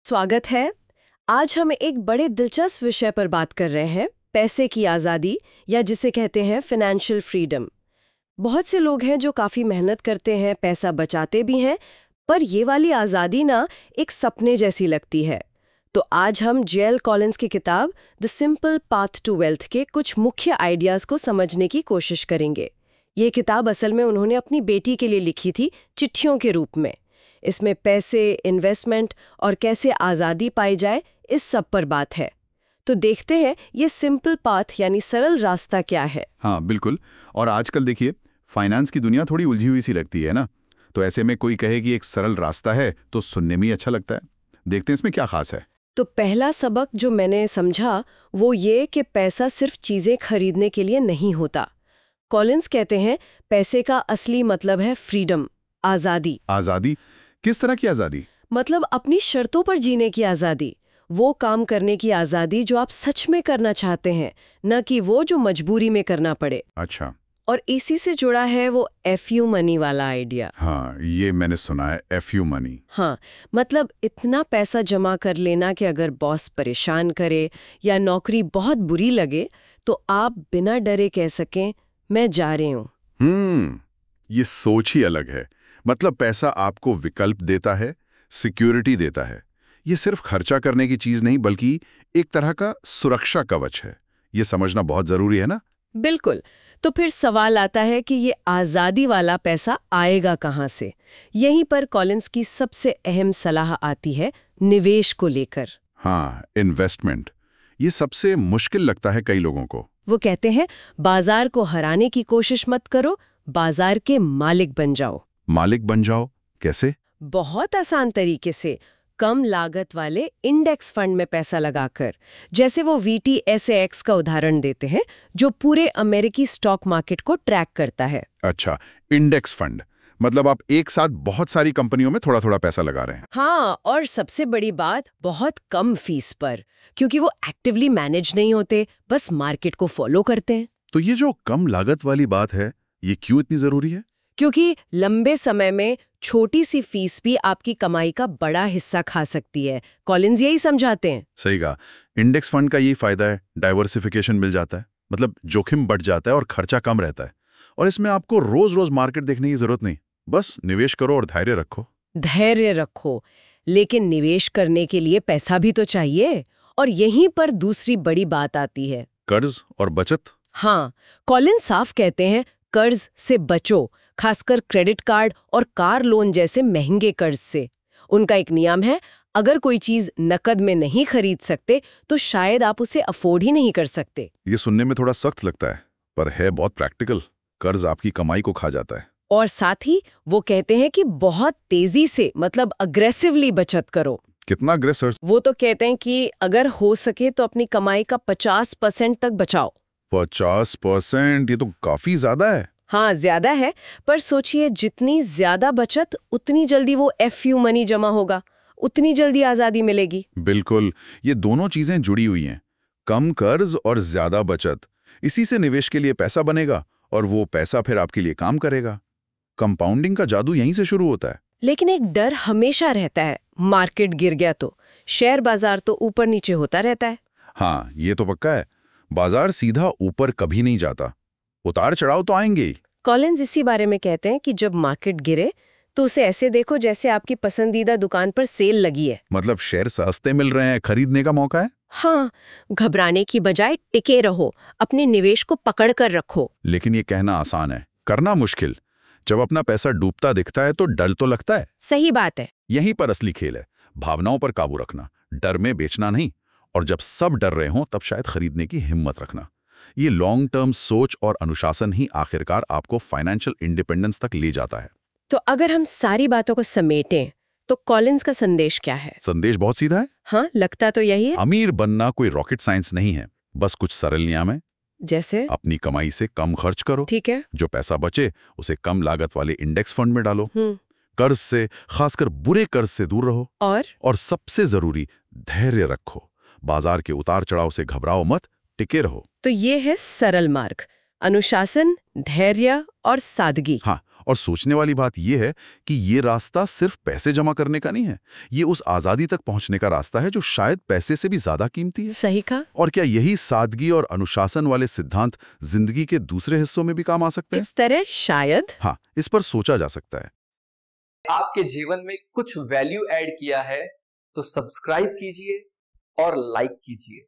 स्वागत है। आज हम एक बड़े दिलचस्प विषय पर बात कर रहे हैं, पैसे की आज़ादी या जिसे कहते हैं फाइनेंशियल फ्रीडम। बहुत से लोग हैं जो काफ़ी मेहनत करते हैं, पैसा बचाते भी हैं, पर ये वाली आज़ादी ना एक सपने जैसी लगती है। तो आज हम जेएल कॉलिंस की किताब the simple path to wealth के कुछ मुख्य आइडियाज़ को समझने की कोशिश करेंगे। ये किताब असल में उन्होंने अपनी बेटी के लिए लिखी थी, चिट्ठियों के रूप में। इसमें पैसे, इन्वेस्टमेंट और कैसे आज़ादी पाई जाए, इस सब पर बात है। तो देखते हैं ये सिंपल पाथ यानी सरल रास्ता क्या है। हाँ बिल्कुल। और आजकल देखिए, फाइनेंस की दुनिया थोड़ी उलझी हुई सी लगती है ना, तो ऐसे में कोई कहे कि एक सरल रास्ता है तो सुनने में ही अच्छा लगता है। देखते हैं इसमें क्या खास है। तो पहला सबक जो मैंने समझा वो ये कि पैसा सिर्फ चीज़ें खरीदने के लिए नहीं होता। कॉलिंस कहते हैं पैसे का असली मतलब है फ्रीडम, आज़ादी। आज़ादी? किस तरह की आज़ादी? मतलब अपनी शर्तों पर जीने की आज़ादी, वो काम करने की आज़ादी जो आप सच में करना चाहते हैं, न कि वो जो मजबूरी में करना पड़े। अच्छा। और इसी से जुड़ा है वो एफयू मनी वाला आइडिया। हाँ, ये मैंने सुना है, एफयू मनी। हाँ, मतलब इतना पैसा जमा कर लेना कि अगर बॉस परेशान करे या नौकरी बहुत बुरी लगे तो आप बिना डरे कह सकें मैं जा रही हूँ। ये सोच ही अलग है। मतलब पैसा आपको विकल्प देता है, सिक्योरिटी देता है। ये सिर्फ खर्चा करने की चीज नहीं बल्कि एक तरह का सुरक्षा कवच है। ये समझना बहुत जरूरी है ना। बिल्कुल। तो फिर सवाल आता है कि ये आज़ादी वाला पैसा आएगा कहाँ से? यहीं पर कॉलिंस की सबसे अहम सलाह आती है, निवेश को लेकर। हाँ, इन्वेस्टमेंट। ये सबसे मुश्किल लगता है कई लोगों को। वो कहते हैं बाजार को हराने की कोशिश मत करो, बाजार के मालिक बन जाओ। मालिक बन जाओ? कैसे? बहुत आसान तरीके से, कम लागत वाले इंडेक्स फंड में पैसा लगाकर। जैसे वो VTSAX का उदाहरण देते हैं, जो पूरे अमेरिकी स्टॉक मार्केट को ट्रैक करता है। अच्छा, इंडेक्स फंड मतलब आप एक साथ बहुत सारी कंपनियों में थोड़ा थोड़ा पैसा लगा रहे हैं। हाँ, और सबसे बड़ी बात, बहुत कम फीस पर, क्योंकि वो एक्टिवली मैनेज नहीं होते, बस मार्केट को फॉलो करते हैं। तो ये जो कम लागत वाली बात है, ये क्यों इतनी जरूरी है? क्योंकि लंबे समय में छोटी सी फीस भी आपकी कमाई का बड़ा हिस्सा खा सकती है। कॉलिंस यही समझाते हैं। सही कहा। इंडेक्स फंड का यही फायदा है, डाइवर्सिफिकेशन मिल जाता है। मतलब जोखिम बढ़ जाता है और खर्चा कम रहता है। और इसमें आपको रोज रोज मार्केट देखने की जरूरत नहीं, बस निवेश करो और धैर्य रखो। धैर्य रखो, लेकिन निवेश करने के लिए पैसा भी तो चाहिए। और यहीं पर दूसरी बड़ी बात आती है, कर्ज और बचत। हाँ, कॉलिन साफ कहते हैं कर्ज से बचो, खासकर क्रेडिट कार्ड और कार लोन जैसे महंगे कर्ज से। उनका एक नियम है, अगर कोई चीज नकद में नहीं खरीद सकते तो शायद आप उसे अफोर्ड ही नहीं कर सकते। ये सुनने में थोड़ा सख्त लगता है, पर है बहुत प्रैक्टिकल। कर्ज आपकी कमाई को खा जाता है। और साथ ही वो कहते हैं कि बहुत तेजी से, मतलब अग्रेसिवली बचत करो। कितना अग्रेसिव? वो तो कहते हैं कि अगर हो सके तो अपनी कमाई का 50% तक बचाओ। 50%? ये तो काफी ज्यादा है। हाँ, ज्यादा है, पर सोचिए जितनी ज्यादा बचत उतनी जल्दी वो एफयू मनी जमा होगा, उतनी जल्दी आजादी मिलेगी। बिल्कुल, ये दोनों चीजें जुड़ी हुई हैं। कम कर्ज और ज्यादा बचत, इसी से निवेश के लिए पैसा बनेगा और वो पैसा फिर आपके लिए काम करेगा। कंपाउंडिंग का जादू यहीं से शुरू होता है। लेकिन एक डर हमेशा रहता है, मार्केट गिर गया तो, शेयर बाजार तो ऊपर नीचे होता रहता है। हाँ, ये तो पक्का है। बाजार सीधा ऊपर कभी नहीं जाता, उतार चढ़ाव तो आएंगे ही। कॉलिंस इसी बारे में कहते हैं कि जब मार्केट गिरे तो उसे ऐसे देखो जैसे आपकी पसंदीदा दुकान पर सेल लगी है। मतलब शेयर सस्ते मिल रहे हैं, खरीदने का मौका है। हाँ, घबराने की बजाय टिके रहो, अपने निवेश को पकड़ कर रखो। लेकिन ये कहना आसान है, करना मुश्किल। जब अपना पैसा डूबता दिखता है तो डर तो लगता है। सही बात है। यहीं पर असली खेल है, भावनाओं पर काबू रखना, डर में बेचना नहीं। और जब सब डर रहे हों तब शायद खरीदने की हिम्मत रखना। ये लॉन्ग टर्म सोच और अनुशासन ही आखिरकार आपको फाइनेंशियल इंडिपेंडेंस तक ले जाता है। तो अगर हम सारी बातों को समेटें तो कॉलिंस का संदेश क्या है? संदेश बहुत सीधा है। हाँ, लगता तो यही है। अमीर बनना कोई रॉकेट साइंस नहीं है, बस कुछ सरल नियम है। जैसे? अपनी कमाई से कम खर्च करो। ठीक है। जो पैसा बचे उसे कम लागत वाले इंडेक्स फंड में डालो। कर्ज से, खासकर बुरे कर्ज से दूर रहो। और सबसे जरूरी, धैर्य रखो। बाजार के उतार चढ़ाव से घबराओ मत, टिके रहो। तो ये है सरल मार्ग, अनुशासन, धैर्य और सादगी। हाँ, और सोचने वाली बात यह है कि ये रास्ता सिर्फ पैसे जमा करने का नहीं है, ये उस आज़ादी तक पहुंचने का रास्ता है जो शायद पैसे से भी ज़्यादा कीमती है। सही कहा। और क्या यही सादगी और अनुशासन वाले सिद्धांत जिंदगी के दूसरे हिस्सों में भी काम आ सकते हैं? इस तरह शायद। हाँ, इस पर सोचा जा सकता है। आपके जीवन में कुछ वैल्यू ऐड किया है तो सब्सक्राइब कीजिए और लाइक कीजिए।